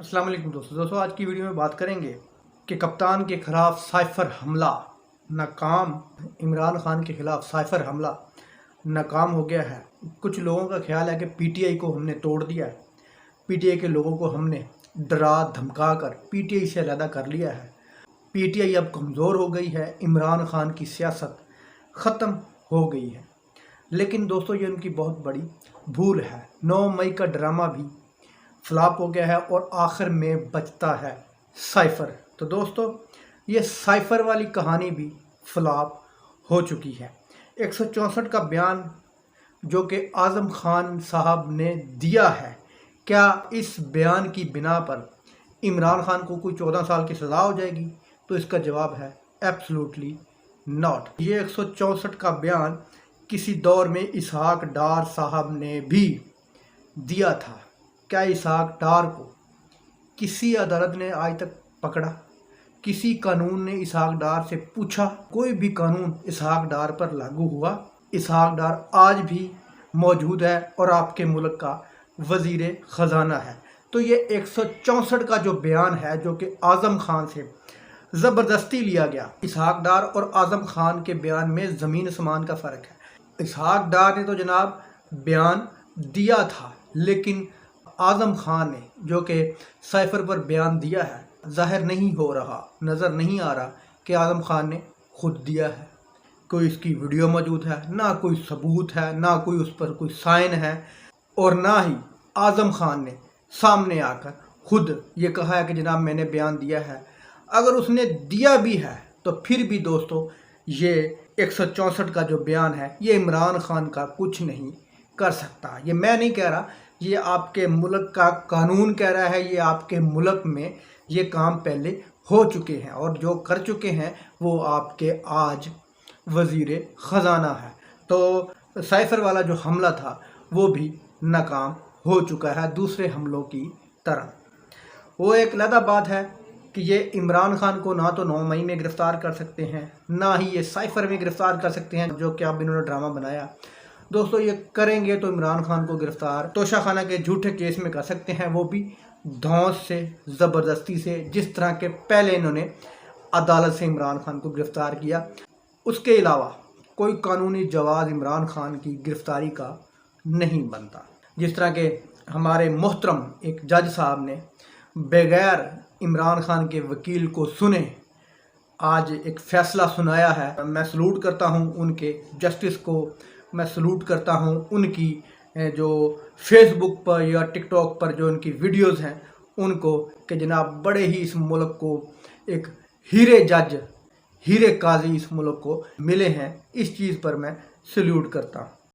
अस्सलाम वालेकुम दोस्तों आज की वीडियो में बात करेंगे कि कप्तान के खिलाफ साइफर हमला नाकाम। इमरान खान के खिलाफ साइफर हमला नाकाम हो गया है। कुछ लोगों का ख्याल है कि पीटीआई को हमने तोड़ दिया है, पीटीआई के लोगों को हमने डरा धमका कर पीटीआई से अलहदा कर लिया है। पीटीआई अब कमज़ोर हो गई है, इमरान खान की सियासत ख़त्म हो गई है। लेकिन दोस्तों ये उनकी बहुत बड़ी भूल है। 9 मई का ड्रामा भी फ्लॉप हो गया है और आखिर में बचता है साइफर। तो दोस्तों ये साइफर वाली कहानी भी फ्लॉप हो चुकी है। 164 का बयान जो कि आज़म खान साहब ने दिया है, क्या इस बयान की बिना पर इमरान खान को कोई 14 साल की सज़ा हो जाएगी? तो इसका जवाब है एब्सोल्युटली नॉट। ये 164 का बयान किसी दौर में इसहाक डार साहब ने भी दिया था। क्या इसहाक डार को किसी अदालत ने आज तक पकड़ा? किसी कानून ने इसहाक डार से पूछा? कोई भी कानून इसहाक डार पर लागू हुआ? इसहाक डार आज भी मौजूद है और आपके मुल्क का वज़ीर ख़जाना है। तो ये 164 का जो बयान है जो कि आज़म खान से ज़बरदस्ती लिया गया, इसहाक डार और आज़म खान के बयान में ज़मीन आसमान का फ़र्क है। इसहाक डार ने तो जनाब बयान दिया था, लेकिन आज़म खान ने जो कि साइफर पर बयान दिया है, ज़ाहिर नहीं हो रहा, नज़र नहीं आ रहा कि आज़म खान ने खुद दिया है। कोई इसकी वीडियो मौजूद है, ना कोई सबूत है, ना कोई उस पर कोई साइन है, और ना ही आज़म खान ने सामने आकर खुद ये कहा है कि जनाब मैंने बयान दिया है। अगर उसने दिया भी है तो फिर भी दोस्तों ये 164 का जो बयान है ये इमरान खान का कुछ नहीं कर सकता। ये मैं नहीं कह रहा, ये आपके मुल्क का कानून कह रहा है। ये आपके मुल्क में ये काम पहले हो चुके हैं और जो कर चुके हैं वो आपके आज वज़ीर ख़जाना है। तो साइफर वाला जो हमला था वो भी नाकाम हो चुका है दूसरे हमलों की तरह। वो एक अलग बात है कि ये इमरान खान को ना तो 9 मई में गिरफ़्तार कर सकते हैं, ना ही ये साइफर में गिरफ़्तार कर सकते हैं जो कि अब इन्होंने ड्रामा बनाया। दोस्तों ये करेंगे तो इमरान खान को गिरफ़्तार तोशाखाना के झूठे केस में कर सकते हैं, वो भी धौंस से, ज़बरदस्ती से, जिस तरह के पहले इन्होंने अदालत से इमरान खान को गिरफ़्तार किया। उसके अलावा कोई कानूनी जवाज़ इमरान खान की गिरफ़्तारी का नहीं बनता। जिस तरह के हमारे मोहतरम एक जज साहब ने बगैर इमरान खान के वकील को सुने आज एक फ़ैसला सुनाया है। मैं सलूट करता हूँ उनके जस्टिस को, मैं सलूट करता हूँ उनकी जो फेसबुक पर या टिकटॉक पर जो उनकी वीडियोस हैं उनको, कि जनाब बड़े ही इस मुल्क को एक हीरे जज, हीरे काजी इस मुल्क को मिले हैं। इस चीज़ पर मैं सल्यूट करता हूँ।